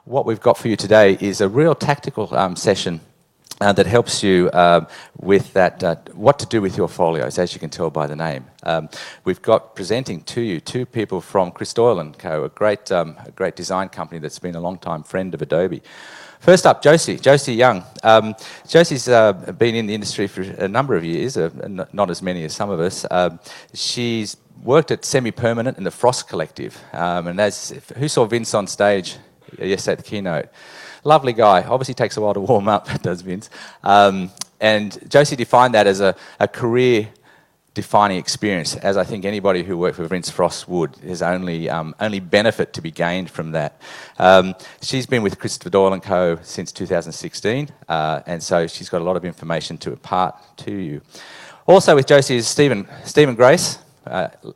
What we've got for you today is a real tactical session that helps you with that, what to do with your folios, as you can tell by the name. We've got presenting to you two people from Doyle and Co, a great design company that's been a long-time friend of Adobe. First up, Josie Young. Josie's been in the industry for a number of years, not as many as some of us. She's worked at Semi-Permanent in the Frost Collective, and who saw Vince on stage yesterday at the keynote? Lovely guy. Obviously takes a while to warm up, does Vince. And Josie defined that as a career-defining experience, as I think anybody who worked for Vince Frost would. There's only benefit to be gained from that. She's been with Doyle and Co since 2016, and so she's got a lot of information to impart to you. Also with Josie is Stephen Grace.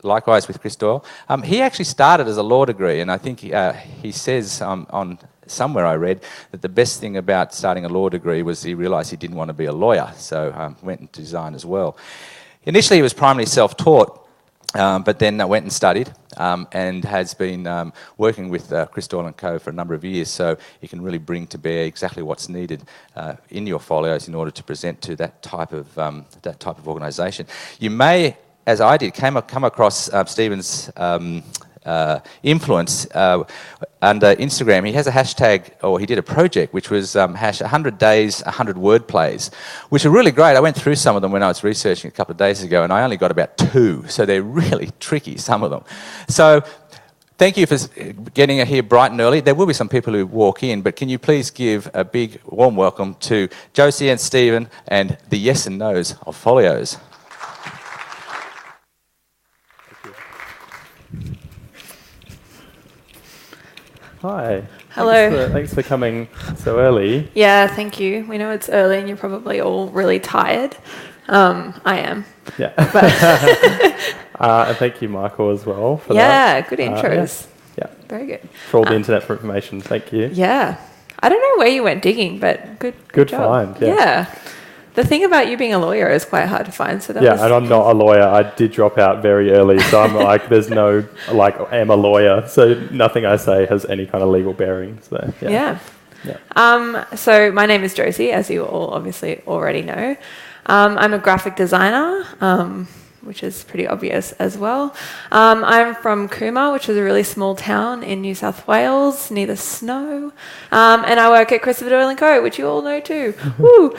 Likewise with Doyle. He actually started as a law degree, and I think he says on somewhere I read that the best thing about starting a law degree was he realised he didn't want to be a lawyer, so went into design as well. Initially he was primarily self-taught, but then went and studied and has been working with Doyle and Co for a number of years, so you can really bring to bear exactly what's needed in your folios in order to present to that type of organisation. You may, as I did, come across Stephen's influence under Instagram. He has a hashtag, or he did a project, which was hash 100 days, 100 word plays, which are really great. I went through some of them when I was researching a couple of days ago, and I only got about 2, so they're really tricky, some of them. So thank you for getting here bright and early. There will be some people who walk in, but can you please give a big warm welcome to Josie and Stephen and the yes and no's of Folios. Hi. Hello. Thanks for coming so early. Yeah, thank you. We know it's early and you're probably all really tired. I am. Yeah. But and thank you, Michael, as well, for that. Yeah, good intros. Yeah. Very good. For all the internet for information. Thank you. Yeah. I don't know where you went digging, but good job. Find. Yeah. The thing about you being a lawyer is quite hard to find. So that and I'm not a lawyer. I did drop out very early, so I'm like, there's no, I'm a lawyer, so nothing I say has any kind of legal bearing. So, yeah. So my name is Josie, as you all obviously already know. I'm a graphic designer, which is pretty obvious as well. I'm from Cooma, which is a really small town in New South Wales, near the snow. And I work at Doyle & Co, which you all know too. Woo!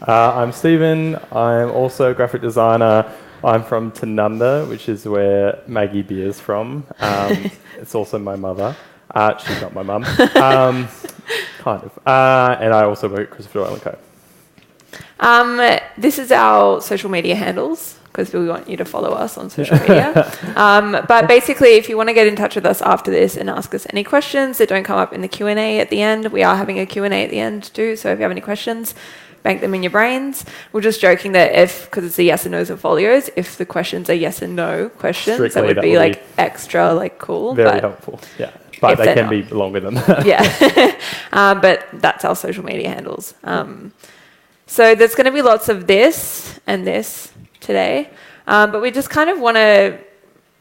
I'm Stephen. I'm also a graphic designer. I'm from Tanunda, which is where Maggie Beer's from. It's also my mother. She's not my mum. Kind of. And I also work at Doyle & Co. This is our social media handles, because we want you to follow us on social media. But basically, if you want to get in touch with us after this and ask us any questions that don't come up in the Q&A at the end, we are having a Q&A at the end too, so if you have any questions, bank them in your brains. We're just joking that because it's a yes and no's of Folios, if the questions are yes and no questions, Strictly, that would be extra cool. Very helpful, yeah. But they can be longer than that. Yeah. But that's our social media handles. So there's going to be lots of this and this today. But we just kind of want to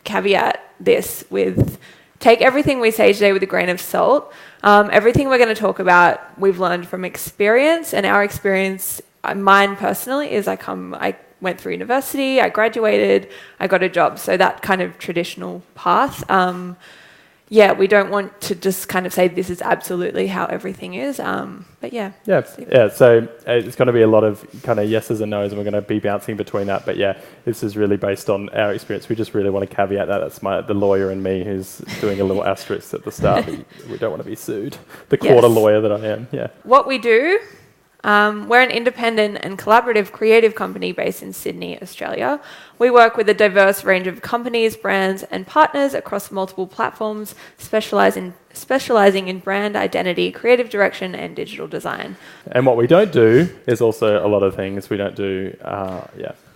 caveat this with, take everything we say today with a grain of salt. Everything we're going to talk about, we've learned from experience, and our experience, mine personally, is I went through university, I graduated, I got a job. So that kind of traditional path. We don't want to just kind of say this is absolutely how everything is. But yeah. So it's going to be a lot of kind of yeses and nos, and we're going to be bouncing between that. But yeah, this is really based on our experience. We just really want to caveat that. That's the lawyer in me who's doing a little asterisk at the start. We don't want to be sued. The quarter lawyer that I am. Yeah. What we do. We're an independent and collaborative creative company based in Sydney, Australia. We work with a diverse range of companies, brands, and partners across multiple platforms, specialising in brand identity, creative direction, and digital design. And what we don't do is also a lot of things. We don't do,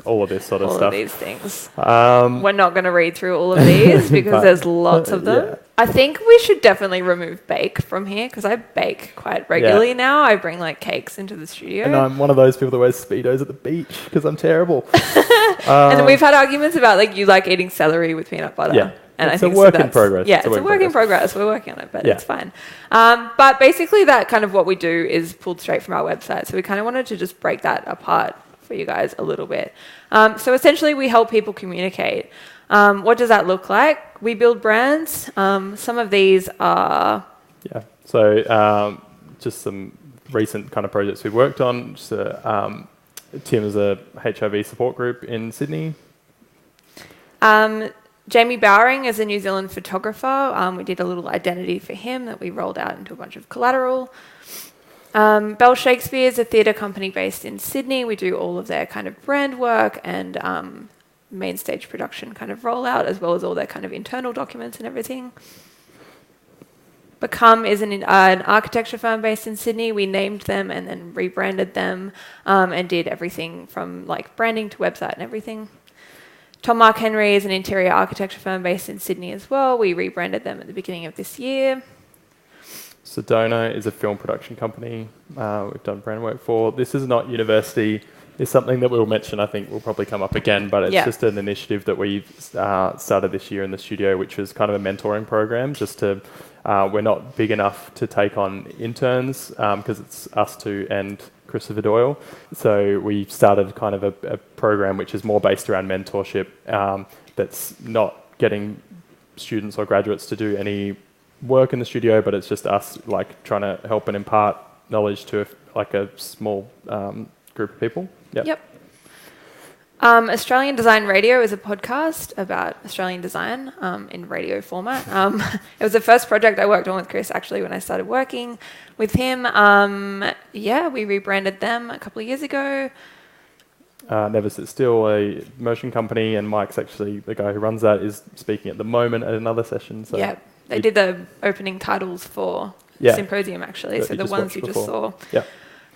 all of this sort of stuff. All of these things. We're not going to read through all of these because there's lots of them. Yeah. I think we should definitely remove bake from here because I bake quite regularly now. I bring cakes into the studio. And I'm one of those people that wears Speedos at the beach because I'm terrible. And we've had arguments about you like eating celery with peanut butter. And it's I think a work in progress. Yeah, it's a work in progress. We're working on it, but Yeah. it's fine. But basically that kind of what we do is pulled straight from our website. So we kind of wanted to just break that apart for you guys a little bit. So essentially we help people communicate. What does that look like? We build brands. Some of these are... Yeah, so just some recent kind of projects we've worked on. Just, Tim is a HIV support group in Sydney. Jamie Bowering is a New Zealand photographer. We did a little identity for him that we rolled out into a bunch of collateral. Bell Shakespeare is a theatre company based in Sydney. We do all of their kind of brand work and main stage production kind of rollout, as well as all their kind of internal documents and everything. Become is an architecture firm based in Sydney. We named them and then rebranded them and did everything from like branding to website and everything. Tom Mark Henry is an interior architecture firm based in Sydney as well. We rebranded them at the beginning of this year. Sedona is a film production company we've done brand work for. This is not university. It's something that we'll mention, I think will probably come up again, but it's just an initiative that we've started this year in the studio, which is kind of a mentoring program, just to, we're not big enough to take on interns because it's us two and Christopher Doyle. So we started kind of a program which is more based around mentorship that's not getting students or graduates to do any work in the studio, but it's just us like trying to help and impart knowledge to a small group of people. Yep. Australian Design Radio is a podcast about Australian design in radio format. It was the first project I worked on with Chris, actually, when I started working with him. We rebranded them a couple of years ago. Never Sit Still, a motion company, and Mike's actually the guy who runs that, is speaking at the moment at another session. So yeah, they did the opening titles for Symposium, actually, so the ones you just saw. Yeah.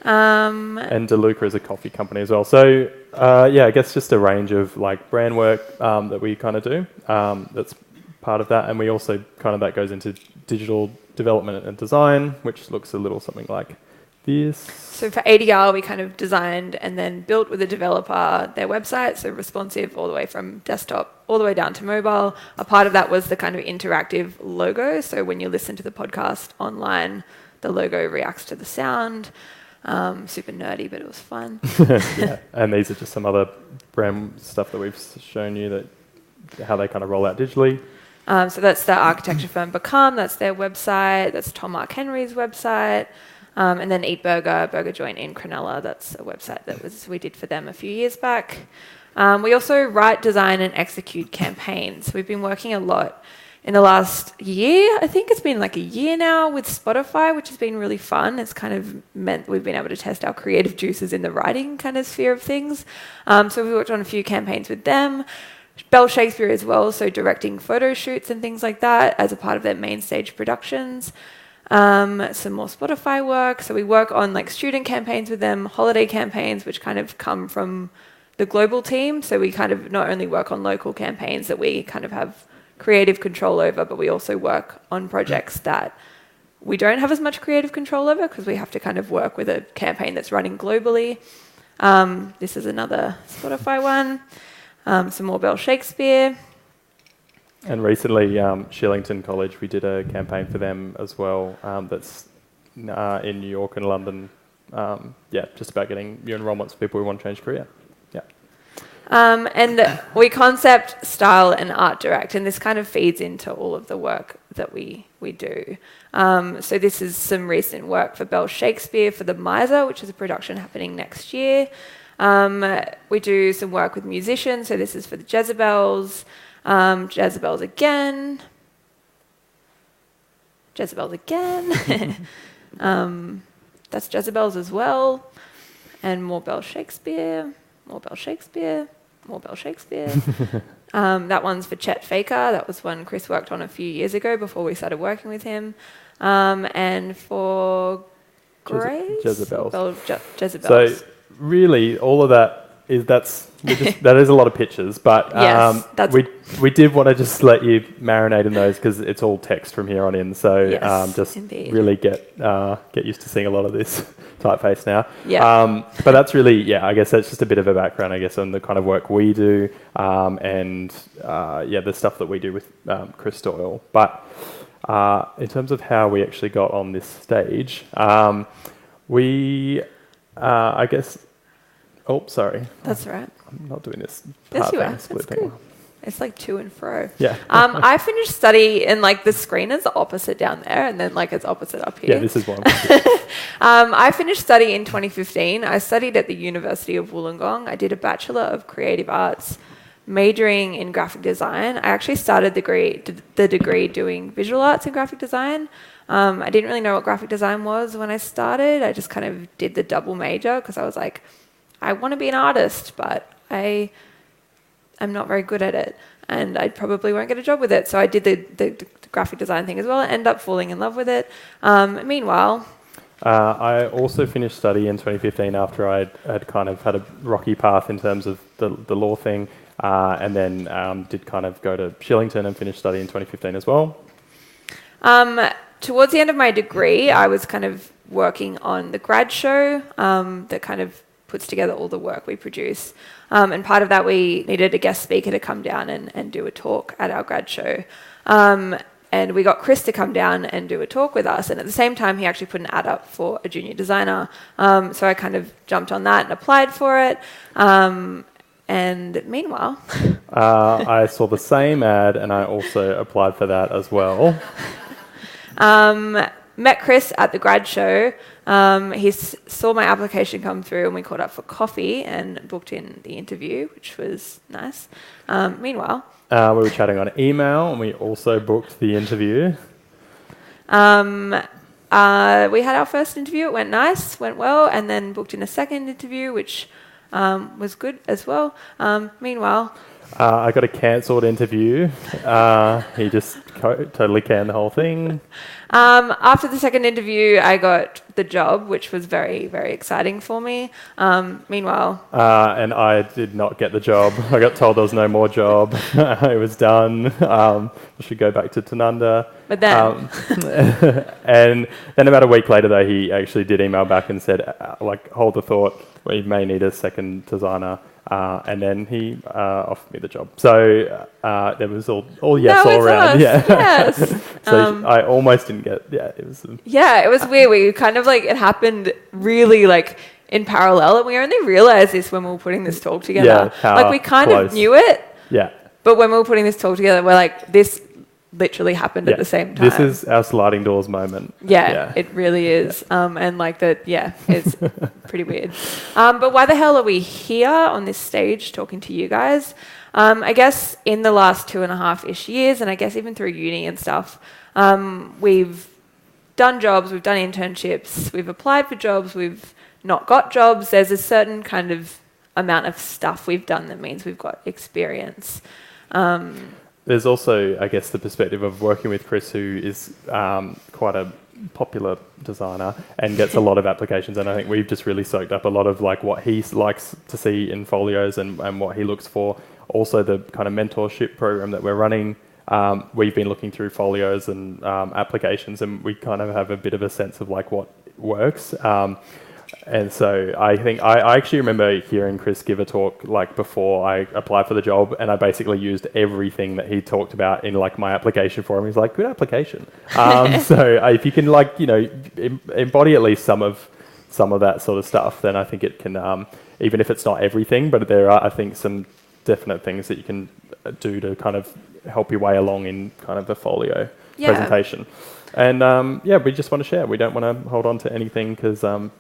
And DeLuca is a coffee company as well. So, I guess just a range of like brand work that we kind of do. That's part of that. And we also kind of, that goes into digital development and design, which looks a little something like this. So for ADR, we kind of designed and then built with a developer their website, so responsive all the way from desktop all the way down to mobile. A part of that was the kind of interactive logo. So when you listen to the podcast online, the logo reacts to the sound. Super nerdy, but it was fun. Yeah, and these are just some other brand stuff that we've shown you, that how they kind of roll out digitally. So that's the architecture firm Become, that's their website, that's Tom Mark Henry's website, and then Eat Burger, Burger Joint in Cronulla, that's a website that we did for them a few years back. We also write, design and execute campaigns. We've been working a lot in the last year. I think it's been like a year now with Spotify, which has been really fun. It's kind of meant we've been able to test our creative juices in the writing kind of sphere of things. So we worked on a few campaigns with them. Bell Shakespeare as well, so directing photo shoots and things like that as a part of their main stage productions. Some more Spotify work. So we work on like student campaigns with them, holiday campaigns, which kind of come from the global team. So we kind of not only work on local campaigns that we kind of have creative control over, but we also work on projects that we don't have as much creative control over because we have to kind of work with a campaign that's running globally. This is another Spotify one. Some more Bell Shakespeare. And recently, Shillington College, we did a campaign for them as well that's in New York and London. Just about getting new enrollments for people who want to change career. Yeah. And we concept, style and art direct, and this kind of feeds into all of the work that we do. So this is some recent work for Bell Shakespeare for The Miser, which is a production happening next year. We do some work with musicians, so this is for the Jezebels. Jezebels again. That's Jezebels as well. And more Bell Shakespeare. That one's for Chet Faker. That was one Chris worked on a few years ago before we started working with him. And for Grace? Jezebels. Jezebels. So really, all of that that's that is a lot of pictures, but Yes, we did want to just let you marinate in those because it's all text from here on in. So Yes, just indeed. really get used to seeing a lot of this typeface now. Yeah. But that's really, I guess that's just a bit of a background, I guess, on the kind of work we do and the stuff that we do with Chris Doyle. But in terms of how we actually got on this stage, I guess. Oh, sorry. That's right. I'm not doing this. Yes, you are. Part split That's thing. cool. It's like to and fro. Yeah. I finished study and like the screen is the opposite down there and then like it's opposite up here. Yeah, this is one. I finished study in 2015. I studied at the University of Wollongong. I did a Bachelor of Creative Arts, majoring in graphic design. I actually started the degree doing visual arts and graphic design. I didn't really know what graphic design was when I started. I just kind of did the double major because I was like, I want to be an artist, but I'm not very good at it, and I probably won't get a job with it. So I did the graphic design thing as well. I ended up falling in love with it. Meanwhile, I also finished study in 2015 after I had kind of had a rocky path in terms of the law thing, and then did kind of go to Shillington and finish study in 2015 as well. Towards the end of my degree, I was kind of working on the grad show that kind of puts together all the work we produce. And part of that, we needed a guest speaker to come down and do a talk at our grad show. And we got Chris to come down and do a talk with us. And at the same time, he actually put an ad up for a junior designer. So I kind of jumped on that and applied for it. And meanwhile... I saw the same ad and I also applied for that as well. Met Chris at the grad show. He saw my application come through and we caught up for coffee and booked in the interview, which was nice. Meanwhile... we were chatting on email and we also booked the interview. We had our first interview. It went well, and then booked in a second interview, which was good as well. Meanwhile... I got a cancelled interview. He just totally canned the whole thing. After the second interview, I got the job, which was very, very exciting for me. Meanwhile... and I did not get the job. I got told there was no more job. It was done. I should go back to Tanunda. But then... and then about a week later, though, he actually did email back and said, hold the thought, we may need a second designer. And then he offered me the job. So there was all yes all around. Yeah. Yes. So I almost didn't get. Yeah, it was. It was weird. We kind of it happened really in parallel, and we only realized this when we were putting this talk together. Yeah, we kind of knew it. Yeah. But when we were putting this talk together, we're like, this literally happened at the same time. This is our sliding doors moment. Yeah. It really is. And it's pretty weird. But why the hell are we here on this stage talking to you guys? I guess in the last 2.5-ish years, and I guess even through uni and stuff, we've done jobs, we've done internships, we've applied for jobs, we've not got jobs. There's a certain kind of amount of stuff we've done that means we've got experience. There's also, I guess, the perspective of working with Chris, who is quite a popular designer and gets a lot of applications. And I think we've just really soaked up a lot of what he likes to see in Folios and what he looks for. Also, the kind of mentorship program that we're running, we've been looking through Folios and applications, and we kind of have a bit of a sense of what works. And so I think I actually remember hearing Chris give a talk before I applied for the job, and I basically used everything that he talked about in my application for him. He's like, good application. So if you can embody at least some of that sort of stuff, then I think it can, even if it's not everything, but there are, I think, some definite things that you can do to kind of help your way along in kind of a folio presentation. And we just want to share. We don't want to hold on to anything because none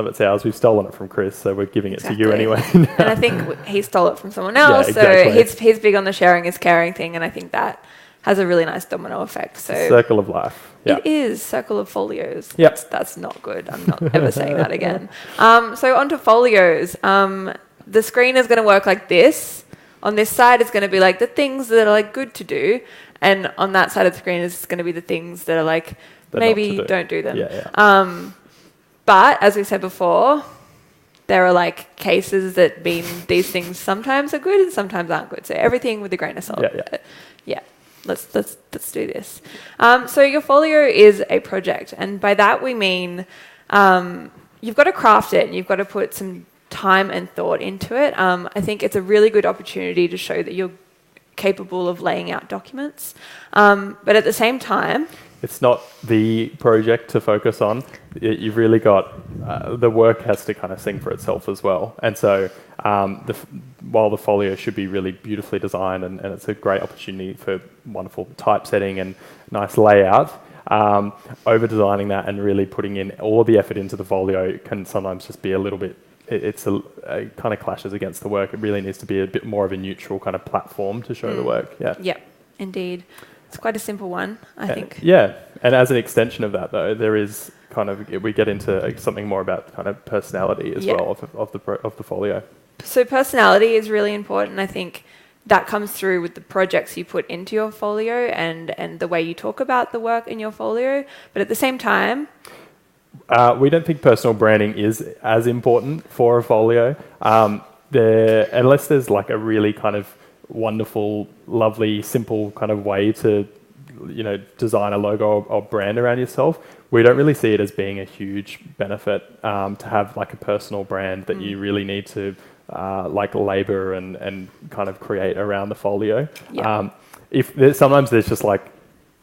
of it's ours. We've stolen it from Chris, so we're giving it to you anyway. And I think he stole it from someone else. Exactly. So he's big on the sharing is caring thing, and I think that has a really nice domino effect. So circle of life. Yeah. It is circle of folios. Yep. That's not good. I'm not ever saying that again. So onto folios. The screen is going to work like this. On this side, it's going to be the things that are good to do. And on that side of the screen is going to be the things that are maybe don't do them. Yeah. But as we said before, there are like cases that mean these things sometimes are good and sometimes aren't good. So everything with a grain of salt. Yeah. Let's do this. So your folio is a project, and by that we mean you've got to craft it and you've got to put some time and thought into it. I think it's a really good opportunity to show that you're capable of laying out documents, but at the same time, it's not the project to focus on. You've really got the work has to kind of sing for itself as well. And so while the folio should be really beautifully designed and it's a great opportunity for wonderful typesetting and nice layout, over designing that and really putting in all the effort into the folio can sometimes just be a little bit, it kind of clashes against the work. It really needs to be a bit more of a neutral kind of platform to show the work. Yeah, indeed. It's quite a simple one, I think. Yeah, and as an extension of that, though, there is kind of, we get into something more about kind of personality as well of the folio. So personality is really important. I think that comes through with the projects you put into your folio and the way you talk about the work in your folio. But at the same time, we don't think personal branding is as important for a folio. Unless there's like a really kind of wonderful, lovely, simple kind of way to, design a logo or brand around yourself, we don't really see it as being a huge benefit to have like a personal brand that you really need to like labor and kind of create around the folio. Sometimes there's just like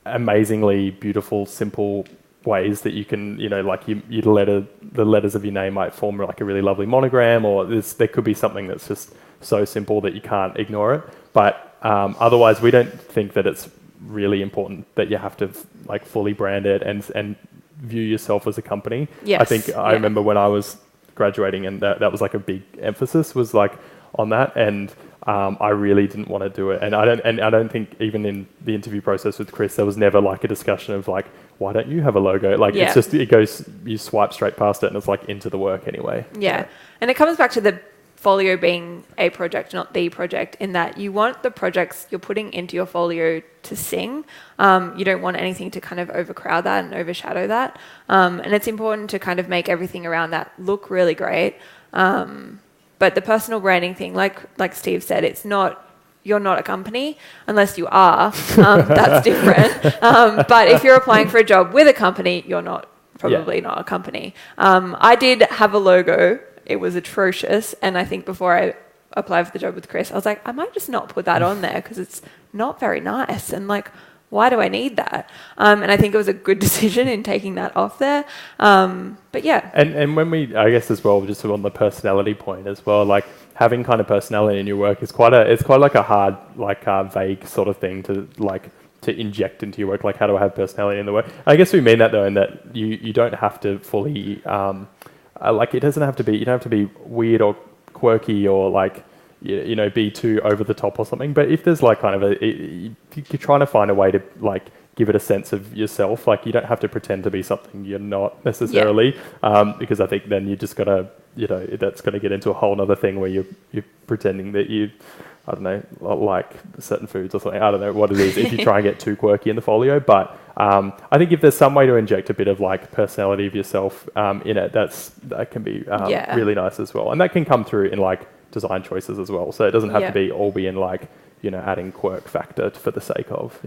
amazingly beautiful, simple ways that you can, like the letters of your name might form like a really lovely monogram, or there could be something that's just so simple that you can't ignore it. But otherwise, we don't think that it's really important that you have to like fully brand it and view yourself as a company. Yes. I think I remember when I was graduating, and that was like a big emphasis was like on that, and I really didn't want to do it. And I don't think even in the interview process with Chris, there was never like a discussion of like, why don't you have a logo? Like it's just, you swipe straight past it and it's like into the work anyway. Yeah. And it comes back to the folio being a project, not the project, in that you want the projects you're putting into your folio to sing. You don't want anything to kind of overcrowd that and overshadow that. And it's important to kind of make everything around that look really great. But the personal branding thing, like Steve said, you're not a company unless you are. That's different. But if you're applying for a job with a company, you're not a company. I did have a logo. It was atrocious. And I think before I applied for the job with Chris, I was like, I might just not put that on there because it's not very nice. And like, why do I need that? And I think it was a good decision in taking that off there. But yeah. And when I guess as well, just on the personality point as well, like having kind of personality in your work is quite like a hard, like vague sort of thing to inject into your work. Like, how do I have personality in the work? I guess we mean that though, in that you don't have to fully, like it doesn't have to be, you don't have to be weird or quirky or like, be too over the top or something. But if there's like kind of you're trying to find a way to like give it a sense of yourself, like you don't have to pretend to be something you're not necessarily, because I think then you just gotta, that's gonna get into a whole other thing where you're pretending that you, I don't know, like certain foods or something. I don't know what it is if you try and get too quirky in the folio. But I think if there's some way to inject a bit of like personality of yourself in it, that can be really nice as well. And that can come through in like design choices as well. So it doesn't have to be all be in like, adding quirk factor for the sake of,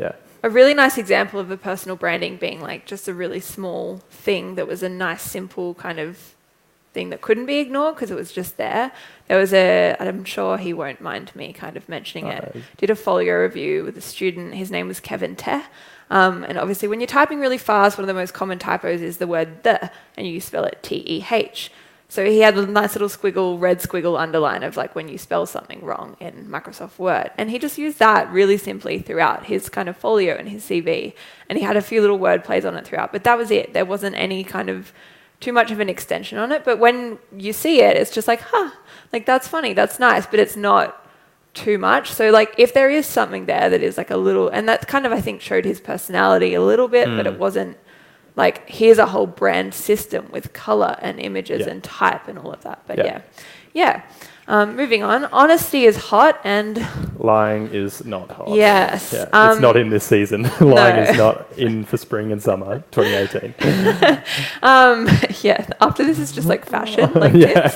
A really nice example of a personal branding being like just a really small thing that was a nice, simple kind of thing that couldn't be ignored because it was just there. There was I'm sure he won't mind me kind of mentioning it, did a folio review with a student. His name was Kevin Teh. And obviously when you're typing really fast, one of the most common typos is the word the, and you spell it T-E-H. So he had a nice little squiggle, red squiggle underline of like when you spell something wrong in Microsoft Word. And he just used that really simply throughout his kind of folio and his CV. And he had a few little word plays on it throughout, but that was it. There wasn't any kind of too much of an extension on it. But when you see it, it's just like, like that's funny, that's nice, but it's not too much. So like if there is something there that is like a little, and that kind of I think showed his personality a little bit, but it wasn't like here's a whole brand system with color and images and type and all of that. But Moving on. Honesty is hot and... Lying is not hot. Yes. Yeah, it's not in this season. Lying is not in for spring and summer 2018. Yeah, after this is just like fashion, like tips.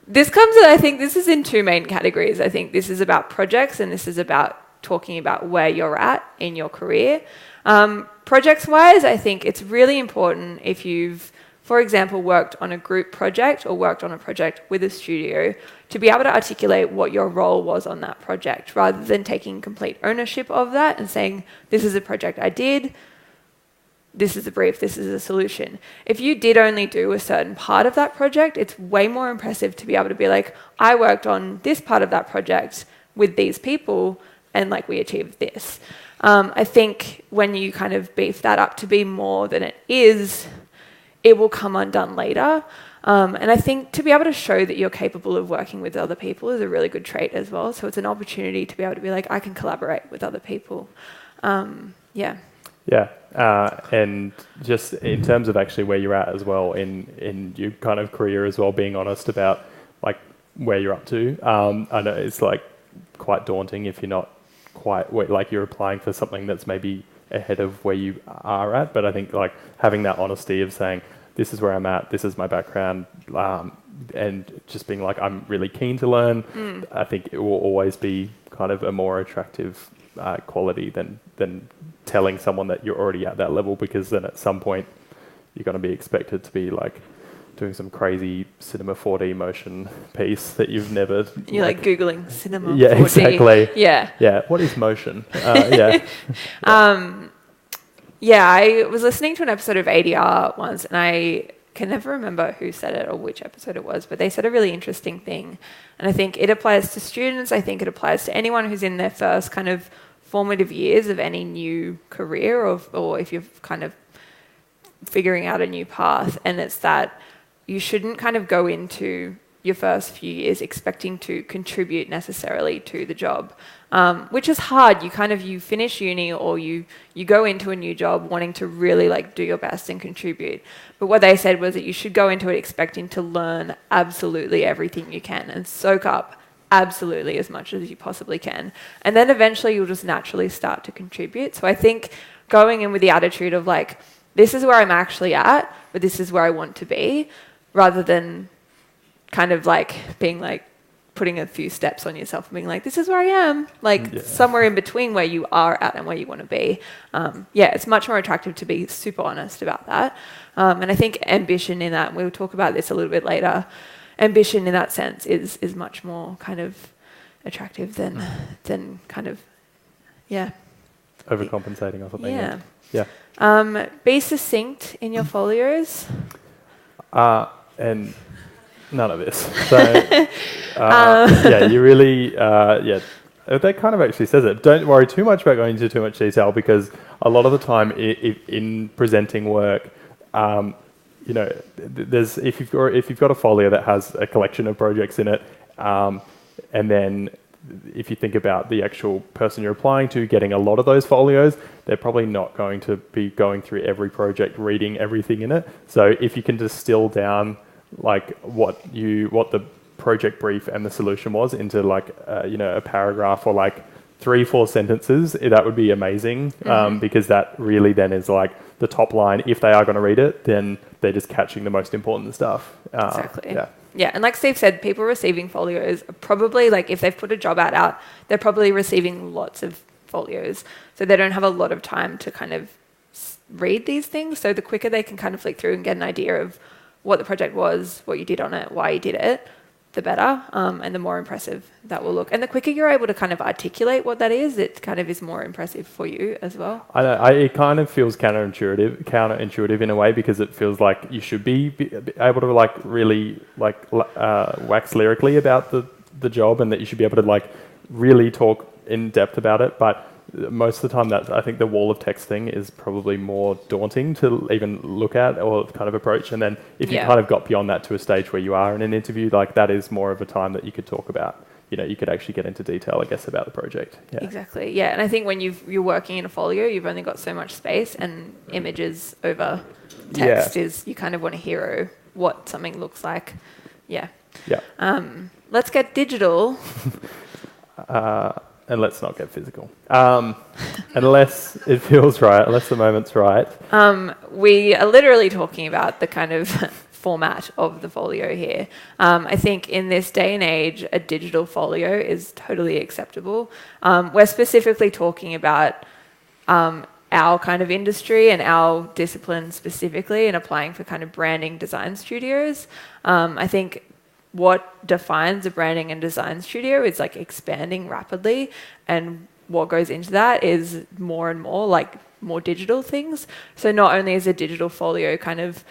This comes, I think this is in two main categories. I think this is about projects and this is about talking about where you're at in your career. Projects-wise, I think it's really important if you've, for example, worked on a group project or worked on a project with a studio to be able to articulate what your role was on that project rather than taking complete ownership of that and saying, this is a project I did, this is a brief, this is a solution. If you did only do a certain part of that project, it's way more impressive to be able to be like, I worked on this part of that project with these people and like we achieved this. I think when you kind of beef that up to be more than it is, it will come undone later. And I think to be able to show that you're capable of working with other people is a really good trait as well. So it's an opportunity to be able to be like, I can collaborate with other people. Yeah. And just in terms of actually where you're at as well in your kind of career as well, being honest about like where you're up to. I know it's like quite daunting if you're not quite like you're applying for something that's maybe ahead of where you are at. But I think like having that honesty of saying, this is where I'm at, this is my background, and just being like, I'm really keen to learn. I think it will always be kind of a more attractive quality than telling someone that you're already at that level, because then at some point you're going to be expected to be like doing some crazy cinema 4D motion piece that you've never... You're like Googling cinema 4D. Yeah, exactly. Yeah. What is motion? Yeah, I was listening to an episode of ADR once, and I can never remember who said it or which episode it was, but they said a really interesting thing. And I think it applies to students. I think it applies to anyone who's in their first kind of formative years of any new career, or if you're kind of figuring out a new path. And it's that you shouldn't kind of go into your first few years expecting to contribute necessarily to the job, which is hard. You finish uni or you go into a new job wanting to really like do your best and contribute. But what they said was that you should go into it expecting to learn absolutely everything you can and soak up absolutely as much as you possibly can. And then eventually you'll just naturally start to contribute. So I think going in with the attitude of like, this is where I'm actually at, but this is where I want to be, rather than kind of like being like putting a few steps on yourself and being like, this is where I am, like somewhere in between where you are at and where you want to be. It's much more attractive to be super honest about that. And I think ambition in that, and we'll talk about this a little bit later, ambition in that sense is much more kind of attractive than kind of, overcompensating or something. Be succinct in your folios. And none of this. So, you really, that kind of actually says it. Don't worry too much about going into too much detail, because a lot of the time in presenting work, there's if you've got a folio that has a collection of projects in it, and then if you think about the actual person you're applying to getting a lot of those folios, they're probably not going to be going through every project, reading everything in it. So if you can distill down like what the project brief and the solution was into like a paragraph or like 3-4 sentences, that would be amazing. Because that really then is like the top line. If they are going to read it, then they're just catching the most important stuff. Exactly. Yeah, and like Steve said, people receiving folios are probably, like, if they've put a job ad out, they're probably receiving lots of folios. So they don't have a lot of time to kind of read these things. So the quicker they can kind of flick through and get an idea of what the project was, what you did on it, why you did it, the better, and the more impressive that will look. And the quicker you're able to kind of articulate what that is, it kind of is more impressive for you as well. I know, it kind of feels counterintuitive in a way, because it feels like you should be able to like really like wax lyrically about the job, and that you should be able to like really talk in depth about it. But most of the time, that I think the wall of text thing is probably more daunting to even look at or kind of approach. And then if you kind of got beyond that to a stage where you are in an interview, like that is more of a time that you could talk about. You could actually get into detail, I guess, about the project. Yeah. Exactly. Yeah, and I think when you're working in a folio, you've only got so much space, and images over text is, you kind of want to hero what something looks like. Yeah. Yeah. Let's get digital. And let's not get physical. Unless it feels right, unless the moment's right. We are literally talking about the kind of format of the folio here. I think in this day and age, a digital folio is totally acceptable. We're specifically talking about our kind of industry and our discipline specifically, and applying for kind of branding design studios. I think what defines a branding and design studio is like expanding rapidly, and what goes into that is more and more like more digital things. So not only is a digital folio kind of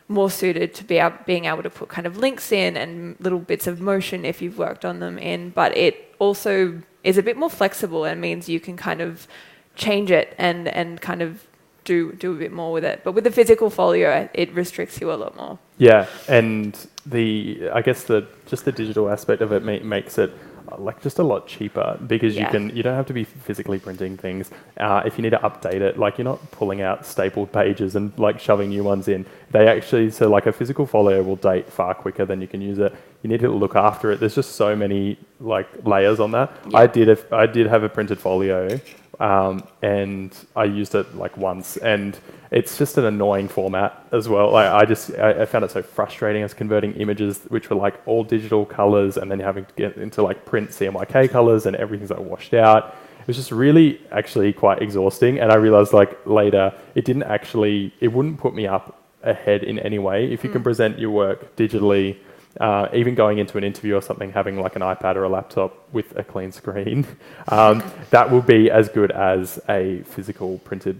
more suited to being able to put kind of links in and little bits of motion if you've worked on them in, but it also is a bit more flexible and means you can kind of change it and kind of do a bit more with it. But with the physical folio, it restricts you a lot more. Yeah, and I guess the digital aspect of it makes it like just a lot cheaper, because you don't have to be physically printing things. If you need to update it, like you're not pulling out stapled pages and like shoving new ones in. So like a physical folio will date far quicker than you can use it. You need to look after it. There's just so many like layers on that. Yeah. I did have a printed folio. And I used it like once, and it's just an annoying format as well. Like I found it so frustrating. I was converting images which were like all digital colors, and then having to get into like print CMYK colors, and everything's like washed out. It was just really actually quite exhausting. And I realized like later, it wouldn't put me up ahead in any way. If you can present your work digitally, even going into an interview or something, having like an iPad or a laptop with a clean screen, that will be as good as a physical printed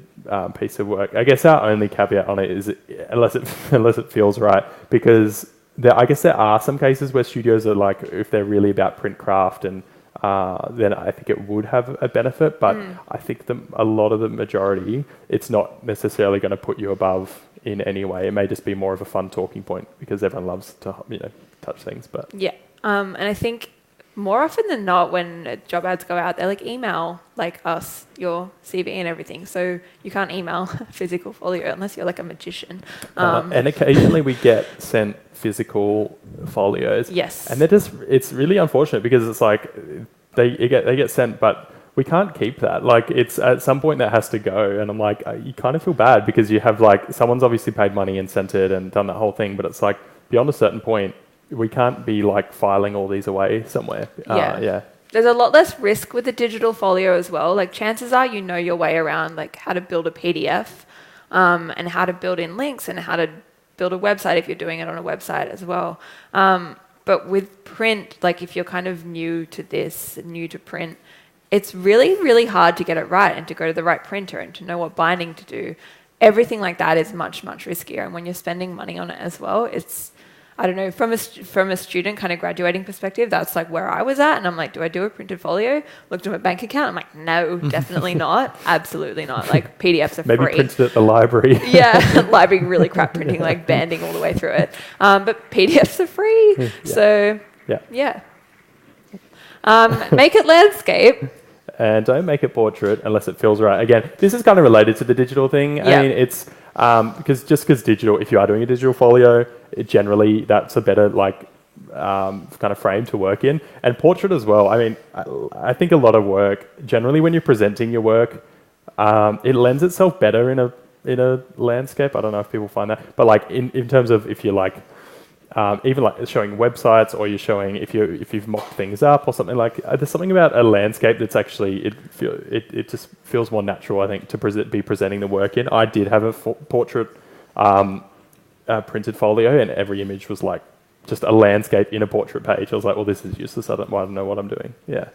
piece of work. I guess our only caveat on it is unless it feels right, because I guess there are some cases where studios are like, if they're really about print craft, and then I think it would have a benefit. But I think a lot of the majority, it's not necessarily going to put you above in any way. It may just be more of a fun talking point because everyone loves to touch things. But yeah, and I think more often than not, when job ads go out, they like email like us your CV and everything. So you can't email physical folio unless you're like a magician. And occasionally we get sent physical folios. Yes, and it's really unfortunate because it's like they get sent, but we can't keep that. Like, it's at some point that has to go, and I'm like, you kind of feel bad because you have like someone's obviously paid money and sent it and done that whole thing, but it's like beyond a certain point, we can't be like filing all these away somewhere. Yeah. There's a lot less risk with the digital folio as well. Like, chances are you know your way around like how to build a PDF, and how to build in links, and how to build a website if you're doing it on a website as well. But with print, like if you're kind of new to this, new to print, it's really, really hard to get it right and to go to the right printer and to know what binding to do. Everything like that is much, much riskier. And when you're spending money on it as well, it's, I don't know, from a student kind of graduating perspective, that's like where I was at. And I'm like, do I do a printed folio? Looked at my bank account. I'm like, no, definitely not. Absolutely not. Like, PDFs are free. Maybe printed at the library. Yeah, library really crap printing, like banding all the way through it. But PDFs are free. Yeah. So, yeah. Make it landscape. And don't make it portrait unless it feels right. Again, this is kind of related to the digital thing. Yeah. I mean, it's because digital, if you are doing a digital folio, generally that's a better kind of frame to work in. And portrait as well. I mean, I think a lot of work, generally when you're presenting your work, it lends itself better in a landscape. I don't know if people find that, but like in terms of if you're like, even like showing websites, or you're showing if you've mocked things up or something, like there's something about a landscape that's actually it just feels more natural, I think, to be presenting the work in. I did have a portrait printed folio, and every image was like just a landscape in a portrait page. I was like, well, this is useless. I don't know what I'm doing. Yeah,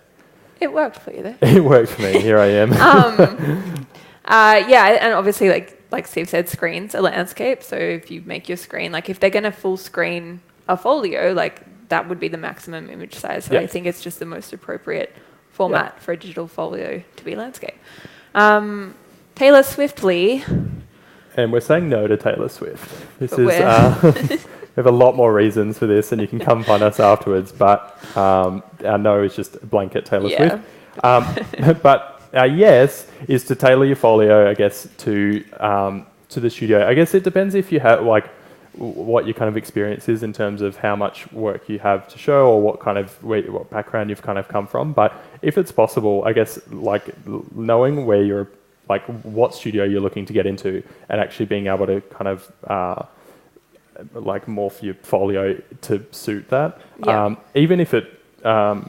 it worked for you though. It worked for me. Here I am. And obviously like Steve said, screens a landscape. So if you make your screen, like if they're going to full screen a folio, like that would be the maximum image size. So I think it's just the most appropriate format for a digital folio to be landscape. Taylor Swiftly. And we're saying no to Taylor Swift. We have a lot more reasons for this, and you can come find us afterwards. But our no is just blanket Taylor Swift. But our yes is to tailor your folio, I guess, to the studio. I guess it depends if you have like what your kind of experience is in terms of how much work you have to show or what background you've kind of come from. But if it's possible, I guess like knowing where you're, like what studio you're looking to get into and actually being able to kind of like morph your folio to suit that. Yeah. Even if it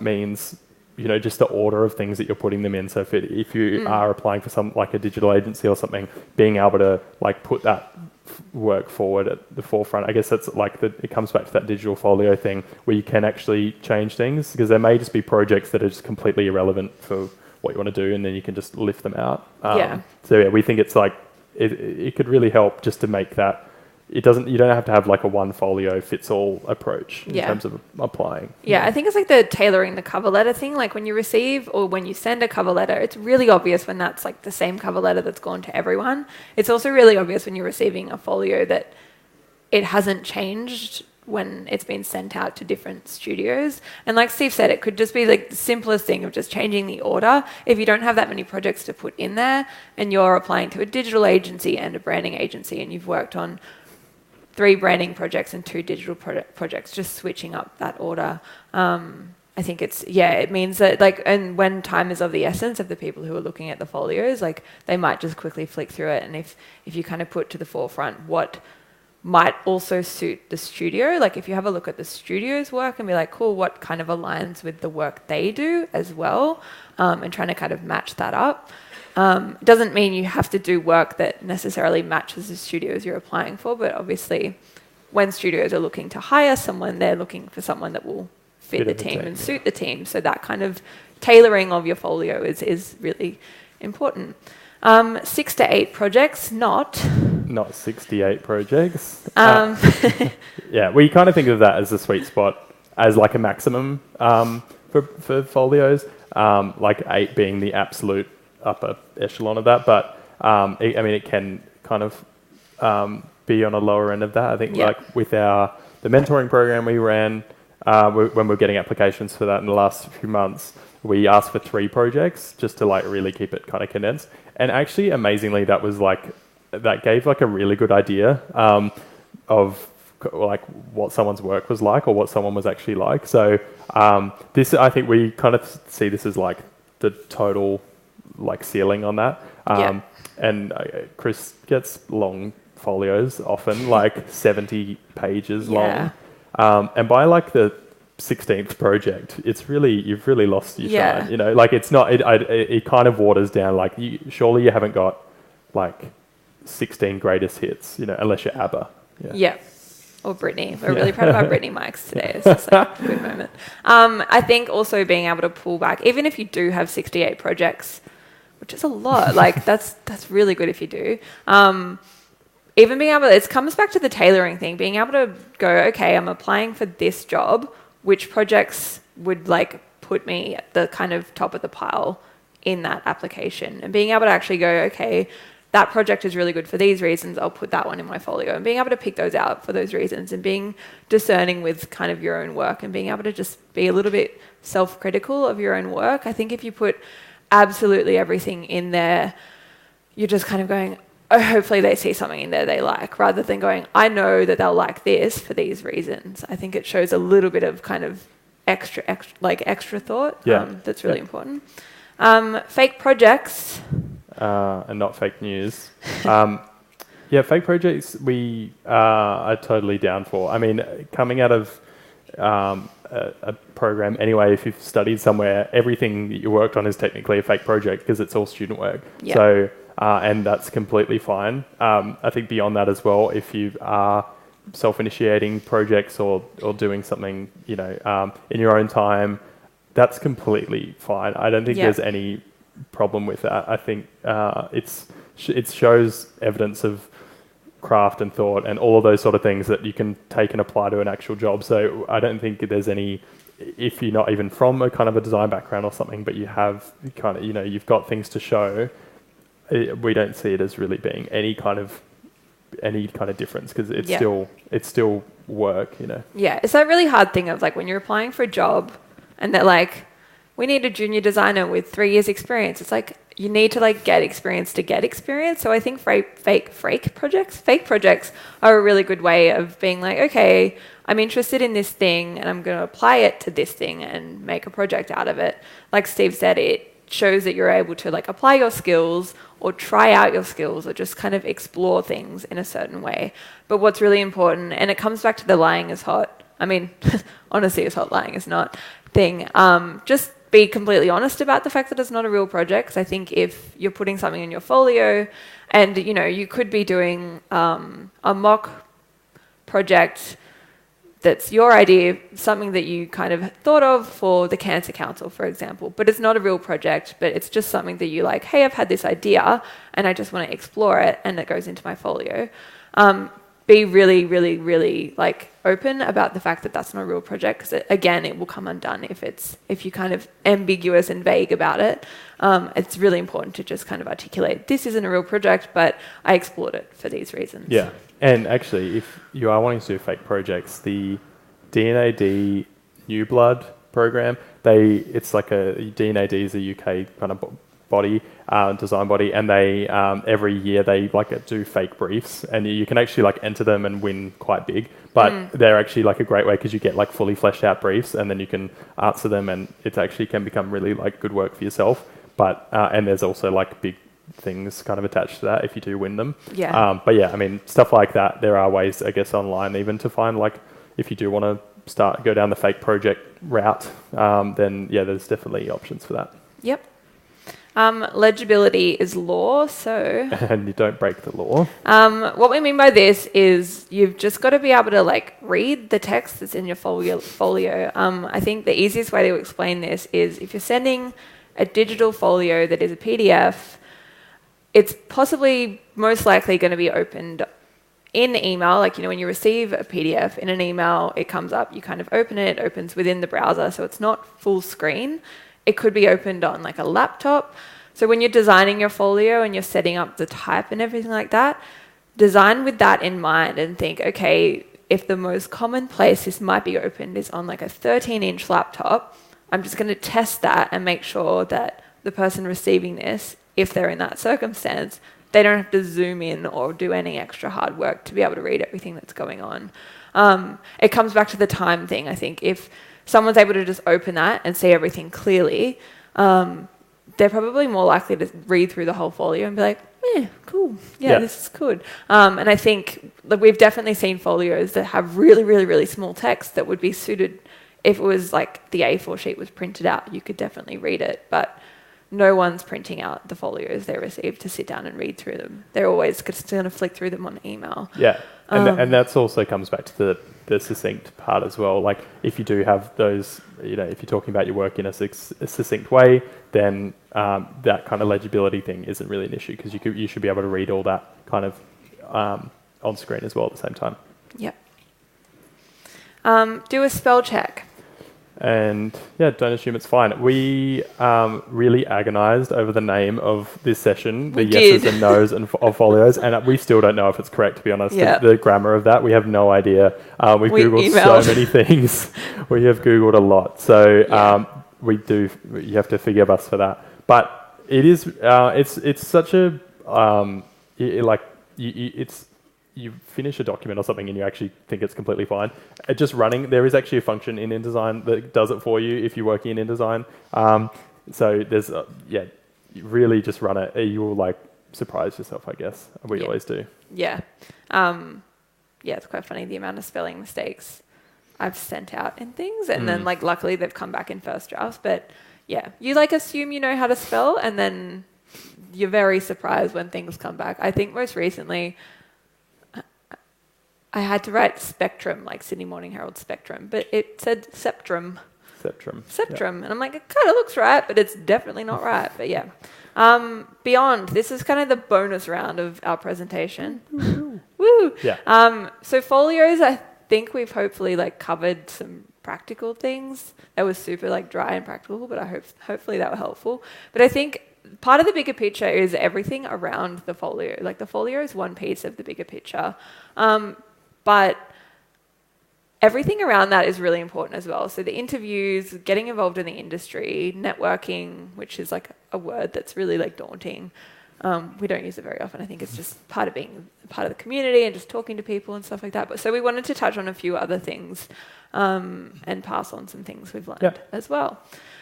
means, you know, just the order of things that you're putting them in. So if you are applying for some like a digital agency or something, being able to like put that work forward at the forefront. I guess that's like it comes back to that digital folio thing where you can actually change things, because there may just be projects that are just completely irrelevant for what you want to do, and then you can just lift them out. So yeah, we think it's like it could really help just to make that. You don't have to have like a one folio fits all approach in terms of applying. Yeah, I think it's like the tailoring the cover letter thing. Like when you receive or when you send a cover letter, it's really obvious when that's like the same cover letter that's gone to everyone. It's also really obvious when you're receiving a folio that it hasn't changed when it's been sent out to different studios. And like Steve said, it could just be like the simplest thing of just changing the order. If you don't have that many projects to put in there and you're applying to a digital agency and a branding agency and you've worked on 3 branding projects and 2 digital projects, just switching up that order. I think it means that like, and when time is of the essence of the people who are looking at the folios, like they might just quickly flick through it. And if you kind of put to the forefront what might also suit the studio, like if you have a look at the studio's work and be like, cool, what kind of aligns with the work they do as well, and trying to kind of match that up. Doesn't mean you have to do work that necessarily matches the studios you're applying for, but obviously when studios are looking to hire someone, they're looking for someone that will fit the team and suit the team. So that kind of tailoring of your folio is really important. 6 to 8 projects, not 68 projects. Yeah, we kind of think of that as a sweet spot, as like a maximum for folios, like 8 being the absolute upper echelon of that, but it can kind of be on a lower end of that. I think like with the mentoring program we ran, when we're getting applications for that in the last few months, we asked for 3 projects just to like really keep it kind of condensed. And actually, amazingly, that gave like a really good idea of like what someone's work was like or what someone was actually like. So this, I think we kind of see this as like the total like ceiling on that. And Chris gets long folios, often like 70 pages long. And by like the 16th project, you've really lost your shine. You know, like it's not. It kind of waters down. Like surely you haven't got like 16 greatest hits. You know, unless you're ABBA. Yeah. Or Brittany. We're really proud of our Brittany mics today. It's just like a good moment. I think also being able to pull back, even if you do have 68 projects, which is a lot. Like that's really good if you do. Even being able, it comes back to the tailoring thing. Being able to go, okay, I'm applying for this job. Which projects would like put me at the kind of top of the pile in that application, and being able to actually go, okay, that project is really good for these reasons. I'll put that one in my folio, and being able to pick those out for those reasons, and being discerning with kind of your own work, and being able to just be a little bit self-critical of your own work. I think if you put absolutely everything in there, you're just kind of going, oh, hopefully they see something in there they like, rather than going, I know that they'll like this for these reasons. I think it shows a little bit of kind of extra thought. That's really important. Fake projects. And not fake news. Fake projects we are totally down for. I mean, coming out of a program anyway, if you've studied somewhere, everything that you worked on is technically a fake project because it's all student work. So and that's completely fine. I think beyond that as well, if you are self-initiating projects or doing something, you know, in your own time, that's completely fine. I don't think there's any problem with that. I think it shows evidence of craft and thought and all of those sort of things that you can take and apply to an actual job. So I don't think there's any, if you're not even from a kind of a design background or something, but you have kind of, you know, you've got things to show, we don't see it as really being any kind of difference, because it's still work, you know. Yeah, it's that really hard thing of like when you're applying for a job and they're like, we need a junior designer with 3 years experience. It's like, you need to like get experience to get experience. So I think fake projects are a really good way of being like, okay, I'm interested in this thing and I'm going to apply it to this thing and make a project out of it. Like Steve said, it shows that you're able to like apply your skills or try out your skills or just kind of explore things in a certain way. But what's really important, and it comes back to the lying is hot. I mean, honesty is hot, lying is not thing. Just be completely honest about the fact that it's not a real project. 'Cause I think if you're putting something in your folio and, you know, you could be doing a mock project that's your idea, something that you kind of thought of for the Cancer Council, for example, but it's not a real project, but it's just something that you like, hey, I've had this idea and I just want to explore it, and it goes into my folio. Be really, really, really like open about the fact that that's not a real project, because again, it will come undone if you're kind of ambiguous and vague about it. It's really important to just kind of articulate, this isn't a real project, but I explored it for these reasons. Yeah, and actually, if you are wanting to do fake projects, the DNAD New Blood program, it's like DNAD is a UK kind of body, design body, and they every year they like do fake briefs, and you can actually like enter them and win quite big. But they're actually like a great way because you get like fully fleshed out briefs, and then you can answer them, and it actually can become really like good work for yourself. But and there's also like big things kind of attached to that if you do win them. Yeah. But yeah, I mean stuff like that. There are ways, I guess, online even to find like if you do want to go down the fake project route, then yeah, there's definitely options for that. Yep. Legibility is law, so... And you don't break the law. What we mean by this is you've just got to be able to like read the text that's in your folio. I think the easiest way to explain this is if you're sending a digital folio that is a PDF, it's possibly most likely going to be opened in email. Like, you know, when you receive a PDF in an email, it comes up, you kind of open it, opens within the browser, so it's not full screen. It could be opened on like a laptop. So when you're designing your folio and you're setting up the type and everything like that, design with that in mind and think, okay, if the most common place this might be opened is on like a 13-inch laptop, I'm just going to test that and make sure that the person receiving this, if they're in that circumstance, they don't have to zoom in or do any extra hard work to be able to read everything that's going on. It comes back to the time thing, I think. If someone's able to just open that and see everything clearly, they're probably more likely to read through the whole folio and be like, cool, yeah, this is good. And I think that we've definitely seen folios that have really, really, really small text that would be suited if it was like the A4 sheet was printed out. You could definitely read it, but no one's printing out the folios they receive to sit down and read through them. They're always just going to flick through them on email. Yeah, and that's also comes back to the succinct part as well. Like if you do have those, you know, if you're talking about your work in a succinct way, then that kind of legibility thing isn't really an issue because you should be able to read all that kind of on screen as well at the same time. Yep. Do a spell check. And yeah, don't assume it's fine. We really agonized over the name of this session, the yeses and nos of folios, and we still don't know if it's correct, to be honest. Yeah. The grammar of that, we have no idea. We've Googled so many things. We have Googled a lot. So you have to forgive us for that. But it is, it's such a, you finish a document or something and you actually think it's completely fine. Just running, there is actually a function in InDesign that does it for you if you're working in InDesign. So there's, you really just run it. You will like surprise yourself, I guess. We always do. Yeah. It's quite funny the amount of spelling mistakes I've sent out in things. And then like luckily they've come back in first drafts. But yeah, you like assume you know how to spell and then you're very surprised when things come back. I think most recently, I had to write spectrum, like Sydney Morning Herald spectrum, but it said septrum. Septrum. Yep. And I'm like, it kind of looks right, but it's definitely not right. But yeah. Beyond, this is kind of the bonus round of our presentation. Woo! Yeah. So folios, I think we've hopefully like covered some practical things. That was super like dry and practical, but hopefully that were helpful. But I think part of the bigger picture is everything around the folio. Like the folio is one piece of the bigger picture. But everything around that is really important as well. So the interviews, getting involved in the industry, networking, which is like a word that's really like daunting. We don't use it very often. I think it's just part of being part of the community and just talking to people and stuff like that. But so we wanted to touch on a few other things and pass on some things we've learned as well.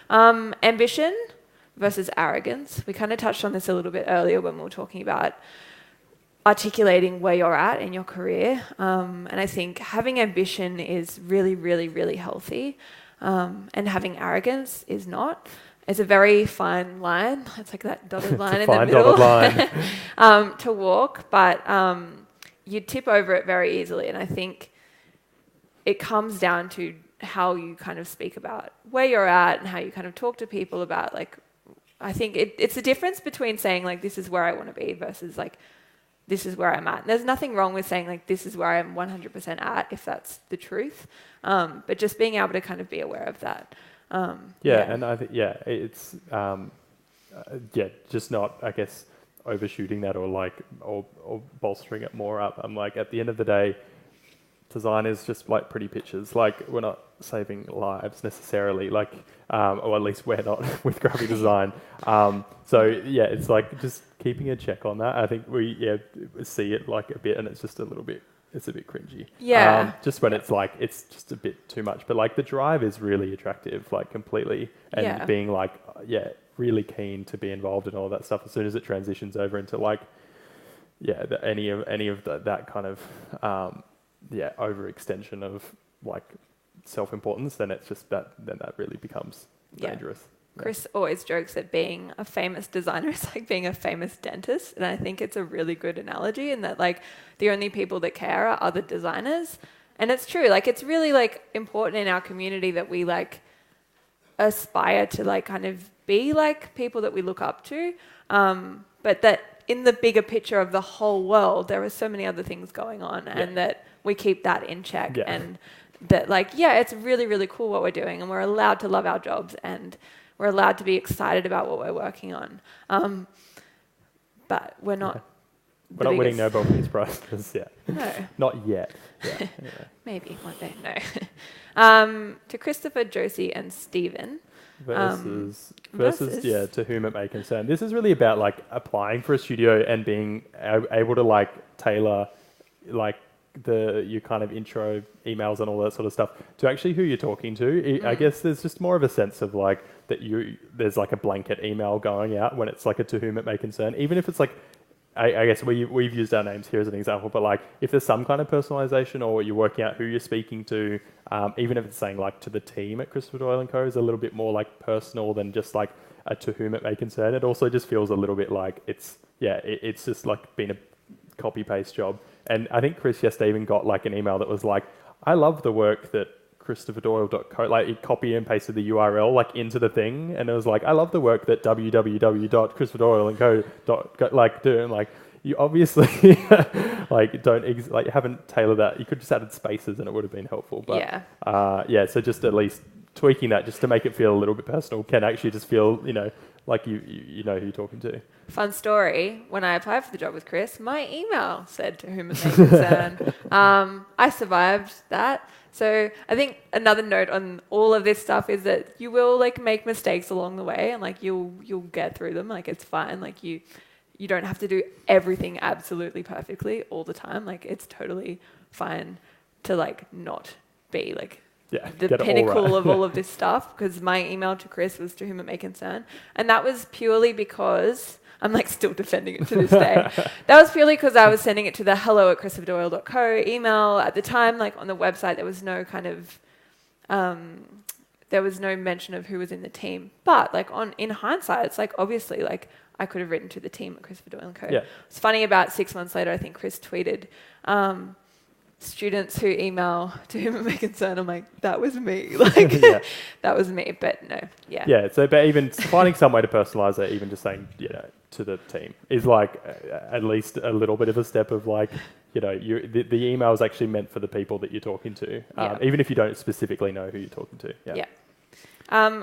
Ambition versus arrogance. We kind of touched on this a little bit earlier when we were talking about articulating where you're at in your career. And I think having ambition is really, really, really healthy. And having arrogance is not. It's a very fine line. It's like that dotted line in the middle to walk, but you tip over it very easily. And I think it comes down to how you kind of speak about where you're at and how you kind of talk to people about, like, I think it's the difference between saying like, this is where I want to be versus like, this is where I'm at. And there's nothing wrong with saying like, this is where I'm 100% at, if that's the truth. But just being able to kind of be aware of that. And I think it's just not, I guess, overshooting that or bolstering it more up. I'm like, at the end of the day, design is just like pretty pictures. Like, we're not saving lives necessarily, like, or at least we're not with graphic design. It's like just keeping a check on that. I think we see it like a bit, and it's just a little bit. It's a bit cringy. Yeah. Just when it's like, it's just a bit too much. But like the drive is really attractive, like completely. And being like, really keen to be involved in all that stuff. As soon as it transitions over into like, any of that kind of, overextension of like self-importance, then it's just that really becomes dangerous. Chris always jokes that being a famous designer is like being a famous dentist. And I think it's a really good analogy in that like the only people that care are other designers. And it's true. Like, it's really like important in our community that we like aspire to like kind of be like people that we look up to. But that in the bigger picture of the whole world, there are so many other things going on and that we keep that in check. And that like, it's really, really cool what we're doing, and we're allowed to love our jobs, and we're allowed to be excited about what we're working on. But we're not... We're not winning Nobel Peace Prizes yet. No. Not yet. Yeah. Maybe one day, no. To Christopher, Josie and Stephen. Versus to whom it may concern. This is really about like applying for a studio and being able to like tailor like your kind of intro emails and all that sort of stuff to actually who you're talking to. I guess there's just more of a sense of like that there's like a blanket email going out when it's like a to whom it may concern, even if it's like, I guess we've used our names here as an example, but like if there's some kind of personalization or you're working out who you're speaking to, even if it's saying like to the team at Christopher Doyle & Co. is a little bit more like personal than just like a to whom it may concern. It also just feels a little bit like it's just like been a copy paste job. And I think Chris yesterday even got like an email that was like, I love the work that ChristopherDoyle.co, like it copy and pasted the URL like into the thing, and it was like, I love the work that www.ChristopherDoyle.co like do. And like, you obviously like haven't tailored that. You could just added spaces and it would have been helpful. But so just at least tweaking that just to make it feel a little bit personal can actually just feel, like you know who you're talking to. Fun story, when I applied for the job with Chris, my email said to whom it may concern. I survived that. So I think another note on all of this stuff is that you will like make mistakes along the way, and like you'll get through them. Like, it's fine. Like you don't have to do everything absolutely perfectly all the time. Like, it's totally fine to like not be like the pinnacle of all of this stuff, because my email to Chris was to whom it may concern. And that was purely because I'm like still defending it to this day. That was purely because I was sending it to the hello@christopherdoyle.co email. At the time, like on the website, there was no kind of, there was no mention of who was in the team. But like in hindsight, it's like obviously like I could have written to the team at Christopher Doyle & Co. Yeah. It's funny, about 6 months later, I think Chris tweeted, students who email to whom it may concern. I'm like, that was me. Like, that was me. But no, Yeah. So, but even finding some way to personalize it, even just saying, to the team is like at least a little bit of a step of like, the email is actually meant for the people that you're talking to, even if you don't specifically know who you're talking to.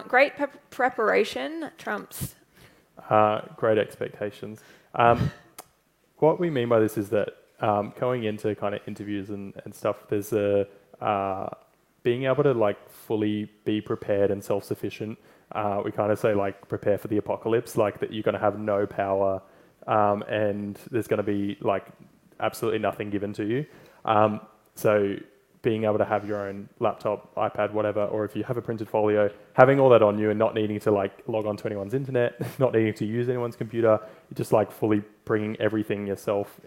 Great preparation trumps great expectations. What we mean by this is that going into kind of interviews and stuff, there's being able to like fully be prepared and self-sufficient. We kind of say like prepare for the apocalypse, like that you're going to have no power and there's going to be like absolutely nothing given to you. So being able to have your own laptop, iPad, whatever, or if you have a printed folio, having all that on you and not needing to like log on to anyone's internet, not needing to use anyone's computer, just like fully bringing everything yourself.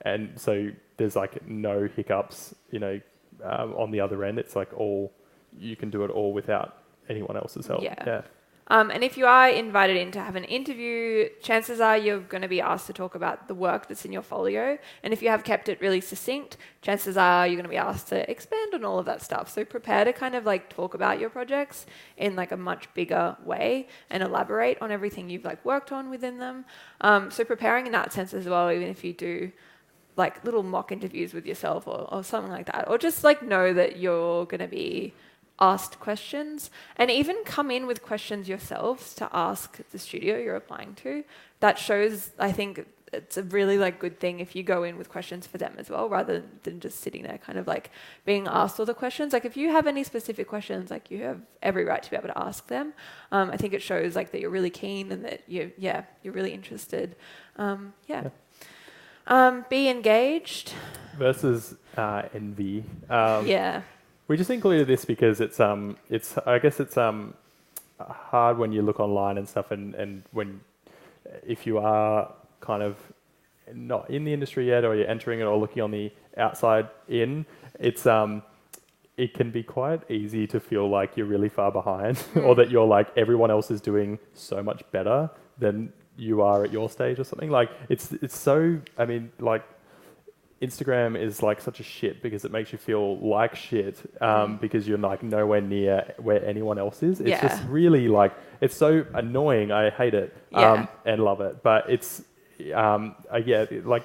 And so there's like no hiccups, you know, on the other end. It's like you can do it all without anyone else's help. Yeah. And if you are invited in to have an interview, chances are you're going to be asked to talk about the work that's in your folio. And if you have kept it really succinct, chances are you're going to be asked to expand on all of that stuff. So prepare to kind of like talk about your projects in like a much bigger way and elaborate on everything you've like worked on within them. So preparing in that sense as well, even if you do like little mock interviews with yourself or something like that, or just like know that you're going to be asked questions, and even come in with questions yourselves to ask the studio you're applying to. That shows, I think it's a really like good thing if you go in with questions for them as well, rather than just sitting there kind of like being asked all the questions. Like if you have any specific questions, like you have every right to be able to ask them. I think it shows like that you're really keen and that you're really interested. Be engaged Versus envy. Yeah. We just included this because it's I guess it's hard when you look online and stuff, and when if you are kind of not in the industry yet, or you're entering it or looking on the outside in, it's it can be quite easy to feel like you're really far behind, or that you're like everyone else is doing so much better than you are at your stage or something. Like it's so, I mean, like Instagram is like such a shit because it makes you feel like shit because you're like nowhere near where anyone else is. It's just really like, it's so annoying. I hate it and love it. But it's, like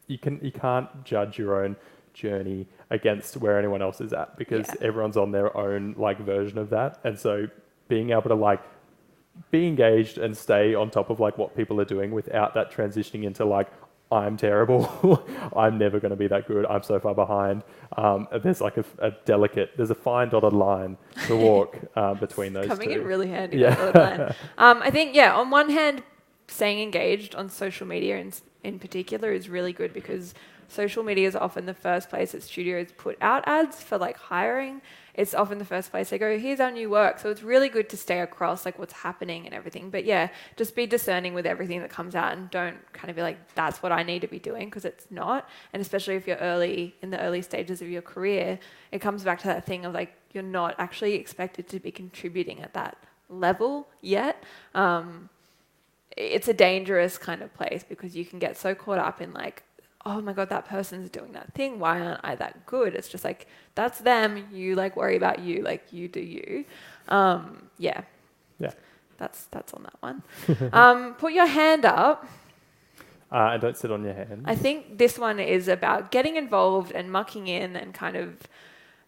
you can't judge your own journey against where anyone else is at because everyone's on their own like version of that. And so being able to like be engaged and stay on top of like what people are doing without that transitioning into like, I'm terrible. I'm never going to be that good. I'm so far behind. There's like there's a fine dotted line to walk between those Coming two. in really handy. That line. I think, on one hand, staying engaged on social media in particular is really good because social media is often the first place that studios put out ads for like hiring. It's often the first place they go, here's our new work. So it's really good to stay across like what's happening and everything. But just be discerning with everything that comes out and don't kind of be like, that's what I need to be doing, because it's not. And especially if you're in the early stages of your career, it comes back to that thing of like, you're not actually expected to be contributing at that level yet. It's a dangerous kind of place because you can get so caught up in like, oh my God, that person's doing that thing. Why aren't I that good? It's just like, that's them. You like worry about you, like you do you. Yeah. That's on that one. Put your hand up. And don't sit on your hand. I think this one is about getting involved and mucking in and kind of,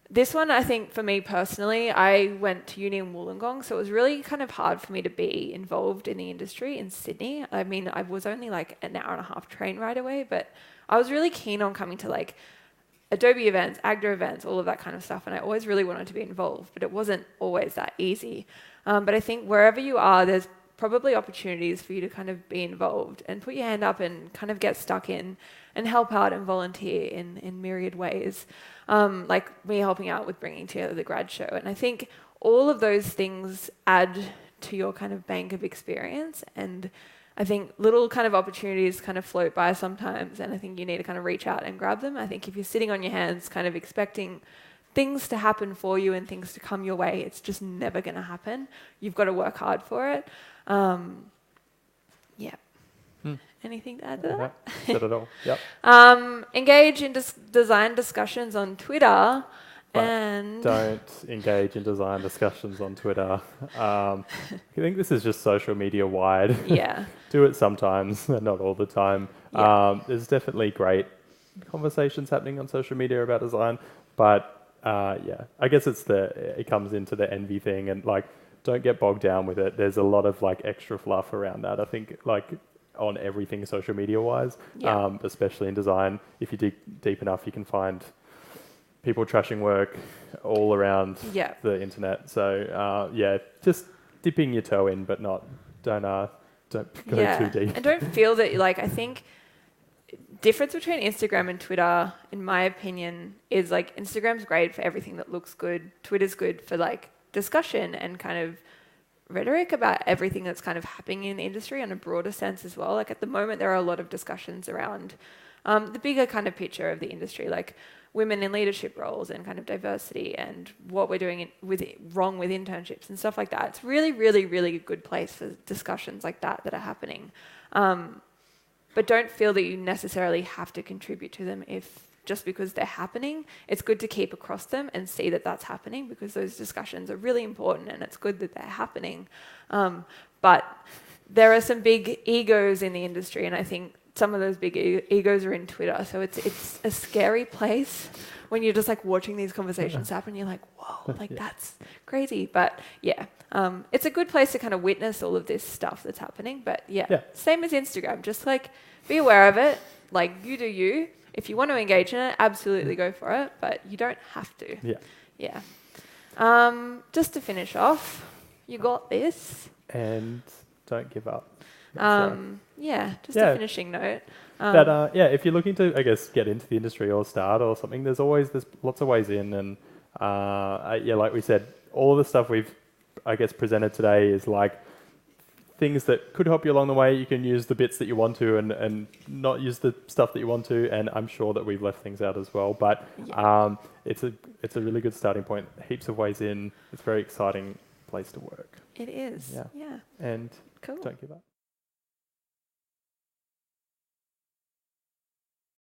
this one, I think for me personally, I went to uni in Wollongong, so it was really kind of hard for me to be involved in the industry in Sydney. I mean, I was only like an hour and a half train ride away, but I was really keen on coming to like Adobe events, Agda events, all of that kind of stuff, and I always really wanted to be involved, but it wasn't always that easy. But I think wherever you are, there's probably opportunities for you to kind of be involved and put your hand up and kind of get stuck in and help out and volunteer in myriad ways. Like me helping out with bringing together the grad show. And I think all of those things add to your kind of bank of experience. And I think little kind of opportunities kind of float by sometimes. And I think you need to kind of reach out and grab them. I think if you're sitting on your hands kind of expecting things to happen for you and things to come your way, it's just never going to happen. You've got to work hard for it. Anything to add to that? Said it all. Yep. Engage in design discussions on Twitter. But and don't engage in design discussions on Twitter. I think this is just social media wide. Yeah. Do it sometimes, not all the time. Yeah. There's definitely great conversations happening on social media about design, but I guess it comes into the envy thing, and like, don't get bogged down with it. There's a lot of like extra fluff around that. I think like on everything social media wise, especially in design, if you dig deep enough, you can find people trashing work all around Yeah. the internet. So just dipping your toe in, but don't go too deep. And don't feel that, like, I think difference between Instagram and Twitter, in my opinion, is like Instagram's great for everything that looks good. Twitter's good for like discussion and kind of rhetoric about everything that's kind of happening in the industry on a broader sense as well. Like at the moment, there are a lot of discussions around the bigger kind of picture of the industry, like women in leadership roles and kind of diversity and what we're doing wrong with internships and stuff like that. It's really, really, really a good place for discussions like that are happening. But don't feel that you necessarily have to contribute to them just because they're happening. It's good to keep across them and see that that's happening, because those discussions are really important and it's good that they're happening. But there are some big egos in the industry, and I think some of those big egos are in Twitter. So it's a scary place when you're just like watching these conversations happen. You're like, whoa, like that's crazy. But yeah, it's a good place to kind of witness all of this stuff that's happening. But yeah, same as Instagram. Just like be aware of it. Like you do you. If you want to engage in it, absolutely go for it. But you don't have to. Yeah. Just to finish off, you got this. And don't give up. Just a finishing note. If you're looking to, I guess, get into the industry or start or something, there's lots of ways in, and like we said, all of the stuff we've, I guess, presented today is like things that could help you along the way. You can use the bits that you want to, and not use the stuff that you want to, and I'm sure that we've left things out as well. But it's a really good starting point. Heaps of ways in. It's a very exciting place to work. It is. Yeah. And cool. don't give up.